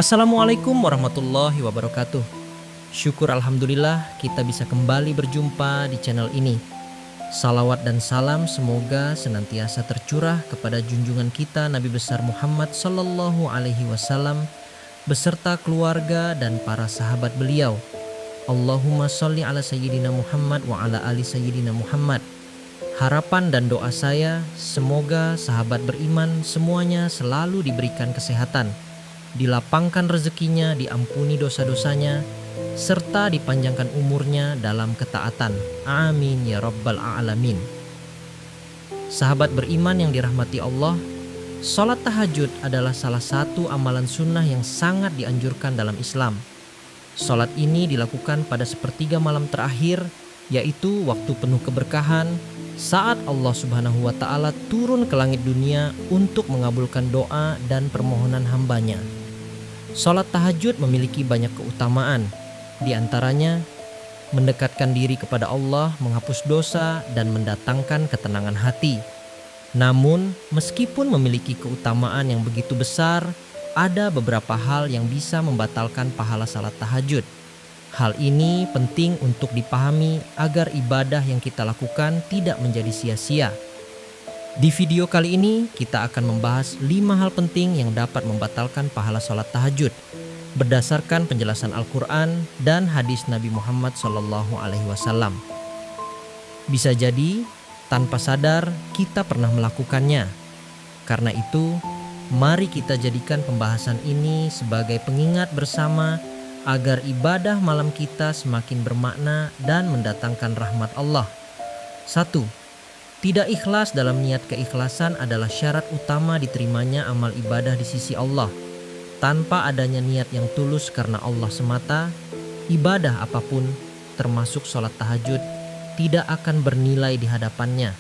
Assalamualaikum warahmatullahi wabarakatuh. Syukur alhamdulillah kita bisa kembali berjumpa di channel ini. Salawat dan salam semoga senantiasa tercurah kepada junjungan kita Nabi besar Muhammad Sallallahu Alaihi Wasallam beserta keluarga dan para sahabat beliau. Allahumma sholli ala sayyidina Muhammad wa ala ali sayyidina Muhammad. Harapan dan doa saya semoga sahabat beriman semuanya selalu diberikan kesehatan, dilapangkan rezekinya, diampuni dosa-dosanya, serta dipanjangkan umurnya dalam ketaatan. Amin ya rabbal alamin. Sahabat beriman yang dirahmati Allah, sholat tahajud adalah salah satu amalan sunnah yang sangat dianjurkan dalam Islam. Sholat ini dilakukan pada sepertiga malam terakhir, yaitu waktu penuh keberkahan, saat Allah Subhanahu wa Ta'ala turun ke langit dunia untuk mengabulkan doa dan permohonan hambanya. Sholat tahajud memiliki banyak keutamaan, di antaranya mendekatkan diri kepada Allah, menghapus dosa, dan mendatangkan ketenangan hati. Namun, meskipun memiliki keutamaan yang begitu besar, ada beberapa hal yang bisa membatalkan pahala salat tahajud. Hal ini penting untuk dipahami agar ibadah yang kita lakukan tidak menjadi sia-sia. Di video kali ini kita akan membahas 5 hal penting yang dapat membatalkan pahala sholat tahajud berdasarkan penjelasan Al-Quran dan hadis Nabi Muhammad SAW. Bisa jadi tanpa sadar kita pernah melakukannya. Karena itu, mari kita jadikan pembahasan ini sebagai pengingat bersama agar ibadah malam kita semakin bermakna dan mendatangkan rahmat Allah. 1. Tidak ikhlas dalam niat keikhlasan adalah syarat utama diterimanya amal ibadah di sisi Allah. Tanpa adanya niat yang tulus karena Allah semata, ibadah apapun, termasuk sholat tahajud, tidak akan bernilai di hadapannya.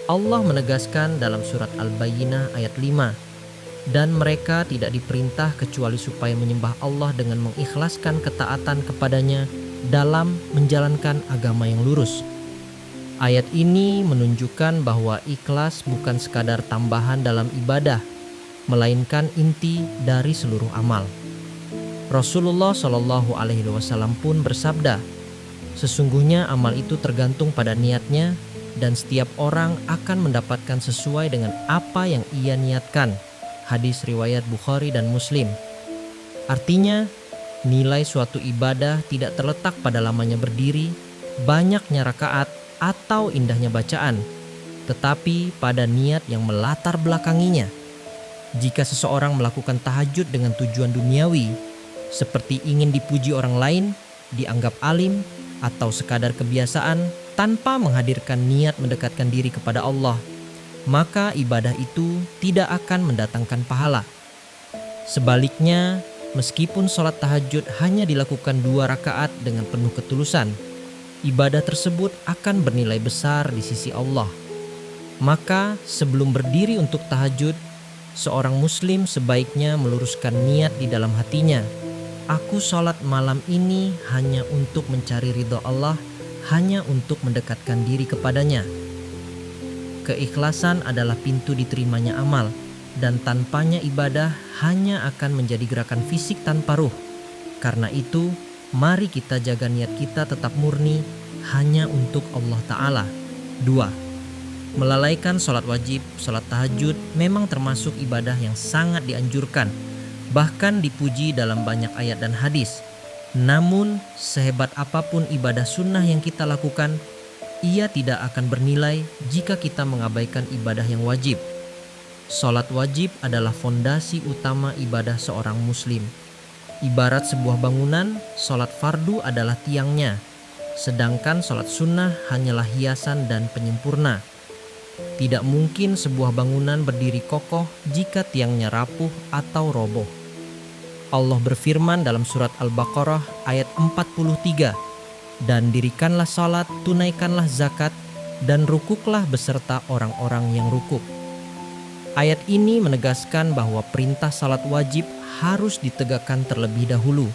Allah menegaskan dalam surat Al-Bayyinah ayat 5, dan mereka tidak diperintah kecuali supaya menyembah Allah dengan mengikhlaskan ketaatan kepadanya dalam menjalankan agama yang lurus. Ayat ini menunjukkan bahwa ikhlas bukan sekadar tambahan dalam ibadah, melainkan inti dari seluruh amal. Rasulullah Shallallahu Alaihi Wasallam pun bersabda, sesungguhnya amal itu tergantung pada niatnya dan setiap orang akan mendapatkan sesuai dengan apa yang ia niatkan. Hadis riwayat Bukhari dan Muslim. Artinya, nilai suatu ibadah tidak terletak pada lamanya berdiri, banyaknya rakaat, atau indahnya bacaan, tetapi pada niat yang melatar belakanginya. Jika seseorang melakukan tahajud dengan tujuan duniawi, seperti ingin dipuji orang lain, dianggap alim, atau sekadar kebiasaan tanpa menghadirkan niat mendekatkan diri kepada Allah, maka ibadah itu tidak akan mendatangkan pahala. Sebaliknya, meskipun sholat tahajud hanya dilakukan 2 rakaat dengan penuh ketulusan, ibadah tersebut akan bernilai besar di sisi Allah. Maka sebelum berdiri untuk tahajud, seorang muslim sebaiknya meluruskan niat di dalam hatinya. Aku sholat malam ini hanya untuk mencari ridha Allah, hanya untuk mendekatkan diri kepadanya. Keikhlasan adalah pintu diterimanya amal, dan tanpanya ibadah hanya akan menjadi gerakan fisik tanpa ruh. Karena itu, mari kita jaga niat kita tetap murni hanya untuk Allah Ta'ala. 2. Melalaikan sholat wajib, sholat tahajud memang termasuk ibadah yang sangat dianjurkan, bahkan dipuji dalam banyak ayat dan hadis. Namun, sehebat apapun ibadah sunnah yang kita lakukan, ia tidak akan bernilai jika kita mengabaikan ibadah yang wajib. Sholat wajib adalah fondasi utama ibadah seorang muslim. Ibarat sebuah bangunan, sholat fardu adalah tiangnya, sedangkan sholat sunnah hanyalah hiasan dan penyempurna. Tidak mungkin sebuah bangunan berdiri kokoh jika tiangnya rapuh atau roboh. Allah berfirman dalam surat Al-Baqarah ayat 43, dan dirikanlah sholat, tunaikanlah zakat, dan rukuklah beserta orang-orang yang rukuk. Ayat ini menegaskan bahwa perintah salat wajib harus ditegakkan terlebih dahulu,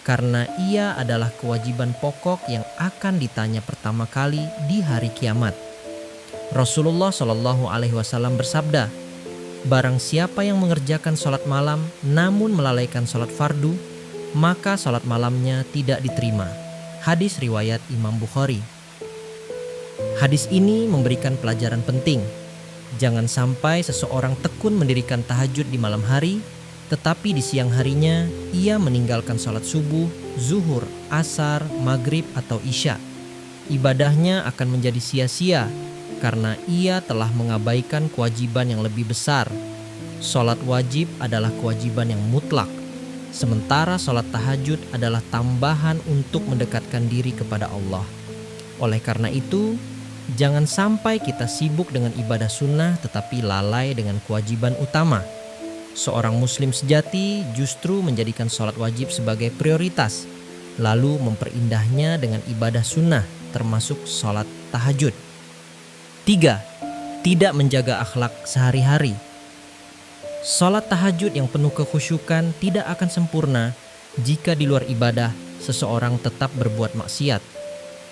karena ia adalah kewajiban pokok yang akan ditanya pertama kali di hari kiamat. Rasulullah SAW bersabda, Barang siapa yang mengerjakan sholat malam namun melalaikan sholat fardu, maka sholat malamnya tidak diterima. Hadis riwayat Imam Bukhari. Hadis ini memberikan pelajaran penting. Jangan sampai seseorang tekun mendirikan tahajud di malam hari, tetapi di siang harinya ia meninggalkan sholat subuh, zuhur, asar, maghrib, atau isya. Ibadahnya akan menjadi sia-sia karena ia telah mengabaikan kewajiban yang lebih besar. Sholat wajib adalah kewajiban yang mutlak, sementara sholat tahajud adalah tambahan untuk mendekatkan diri kepada Allah. Oleh karena itu, jangan sampai kita sibuk dengan ibadah sunnah tetapi lalai dengan kewajiban utama. Seorang muslim sejati justru menjadikan sholat wajib sebagai prioritas, lalu memperindahnya dengan ibadah sunnah termasuk sholat tahajud. 3. Tidak menjaga akhlak sehari-hari. Sholat tahajud yang penuh kekhusyukan tidak akan sempurna jika di luar ibadah seseorang tetap berbuat maksiat.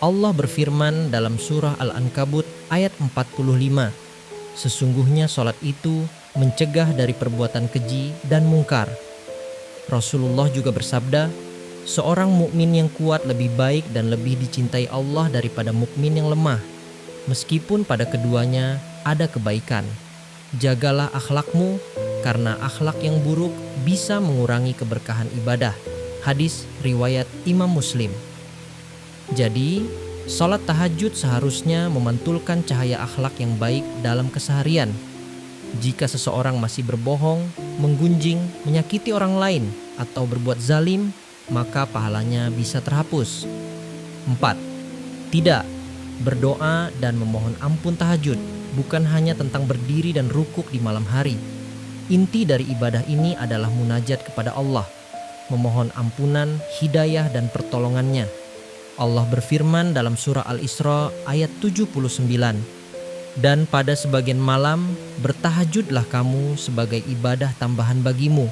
Allah berfirman dalam surah Al-Ankabut ayat 45, sesungguhnya sholat itu mencegah dari perbuatan keji dan mungkar. Rasulullah juga bersabda, seorang mukmin yang kuat lebih baik dan lebih dicintai Allah daripada mukmin yang lemah, meskipun pada keduanya ada kebaikan. Jagalah akhlakmu, karena akhlak yang buruk bisa mengurangi keberkahan ibadah. Hadis riwayat Imam Muslim. Jadi, sholat tahajud seharusnya memantulkan cahaya akhlak yang baik dalam keseharian. Jika seseorang masih berbohong, menggunjing, menyakiti orang lain, atau berbuat zalim, maka pahalanya bisa terhapus. 4. Tidak berdoa dan memohon ampun tahajud bukan hanya tentang berdiri dan rukuk di malam hari. Inti dari ibadah ini adalah munajat kepada Allah, memohon ampunan, hidayah, dan pertolongannya. Allah berfirman dalam surah Al-Isra ayat 79, dan pada sebagian malam bertahajudlah kamu sebagai ibadah tambahan bagimu.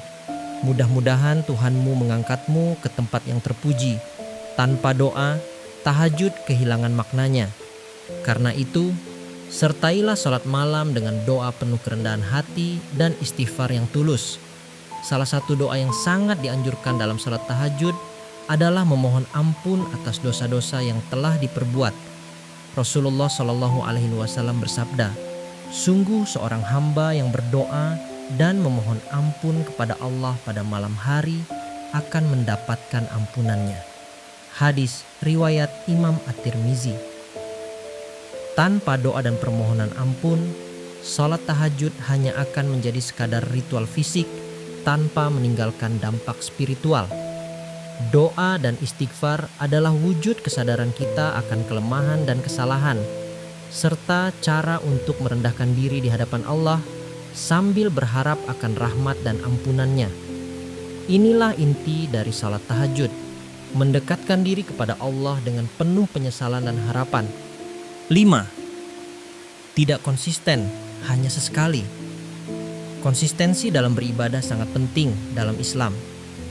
Mudah-mudahan Tuhanmu mengangkatmu ke tempat yang terpuji. Tanpa doa, tahajud kehilangan maknanya. Karena itu, sertailah sholat malam dengan doa penuh kerendahan hati dan istighfar yang tulus. Salah satu doa yang sangat dianjurkan dalam sholat tahajud adalah memohon ampun atas dosa-dosa yang telah diperbuat. Rasulullah SAW bersabda, sungguh seorang hamba yang berdoa dan memohon ampun kepada Allah pada malam hari akan mendapatkan ampunannya. Hadis riwayat Imam At-Tirmizi. Tanpa doa dan permohonan ampun, sholat tahajud hanya akan menjadi sekadar ritual fisik tanpa meninggalkan dampak spiritual. Doa dan istighfar adalah wujud kesadaran kita akan kelemahan dan kesalahan, serta cara untuk merendahkan diri di hadapan Allah sambil berharap akan rahmat dan ampunannya. Inilah inti dari salat tahajud, mendekatkan diri kepada Allah dengan penuh penyesalan dan harapan. 5. Tidak konsisten, hanya sesekali. Konsistensi dalam beribadah sangat penting dalam Islam.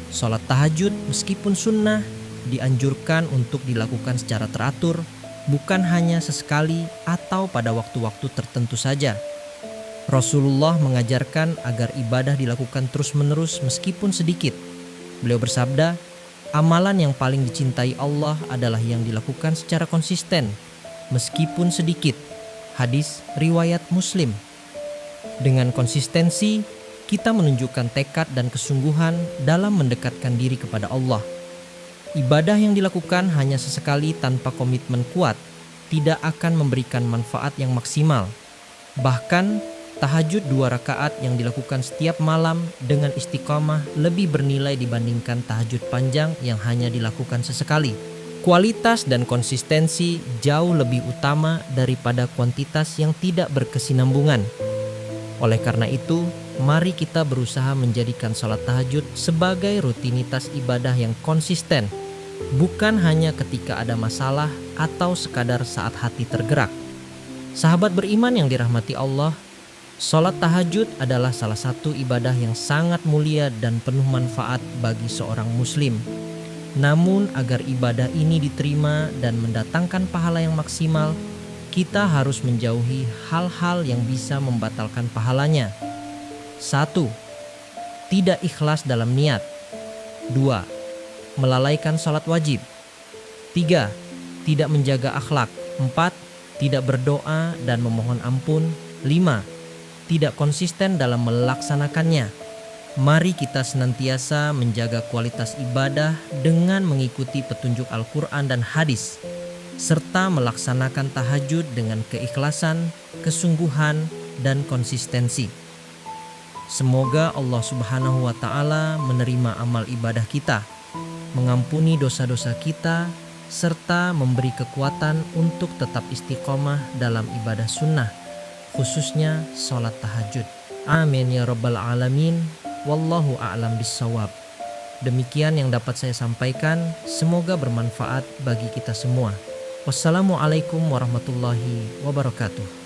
Sholat tahajud meskipun sunnah dianjurkan untuk dilakukan secara teratur, bukan hanya sesekali atau pada waktu-waktu tertentu saja. Rasulullah mengajarkan agar ibadah dilakukan terus-menerus meskipun sedikit. Beliau bersabda, amalan yang paling dicintai Allah adalah yang dilakukan secara konsisten, meskipun sedikit. Hadis riwayat Muslim. Dengan konsistensi, kita menunjukkan tekad dan kesungguhan dalam mendekatkan diri kepada Allah. Ibadah yang dilakukan hanya sesekali tanpa komitmen kuat tidak akan memberikan manfaat yang maksimal. Bahkan, tahajud 2 rakaat yang dilakukan setiap malam dengan istiqamah lebih bernilai dibandingkan tahajud panjang yang hanya dilakukan sesekali. Kualitas dan konsistensi jauh lebih utama daripada kuantitas yang tidak berkesinambungan. Oleh karena itu, mari kita berusaha menjadikan sholat tahajud sebagai rutinitas ibadah yang konsisten, bukan hanya ketika ada masalah atau sekadar saat hati tergerak. Sahabat beriman yang dirahmati Allah, sholat tahajud adalah salah satu ibadah yang sangat mulia dan penuh manfaat bagi seorang muslim. Namun agar ibadah ini diterima dan mendatangkan pahala yang maksimal, kita harus menjauhi hal-hal yang bisa membatalkan pahalanya. 1. Tidak ikhlas dalam niat. 2. Melalaikan salat wajib. 3. Tidak menjaga akhlak. 4. Tidak berdoa dan memohon ampun. 5. Tidak konsisten dalam melaksanakannya. Mari kita senantiasa menjaga kualitas ibadah dengan mengikuti petunjuk Al-Quran dan hadis, serta melaksanakan tahajud dengan keikhlasan, kesungguhan, dan konsistensi. Semoga Allah Subhanahu wa Ta'ala menerima amal ibadah kita, mengampuni dosa-dosa kita, serta memberi kekuatan untuk tetap istiqomah dalam ibadah sunnah, khususnya sholat tahajud. Amin ya rabbal alamin. Wallahu a'lam bissawab. Demikian yang dapat saya sampaikan, semoga bermanfaat bagi kita semua. Wassalamualaikum warahmatullahi wabarakatuh.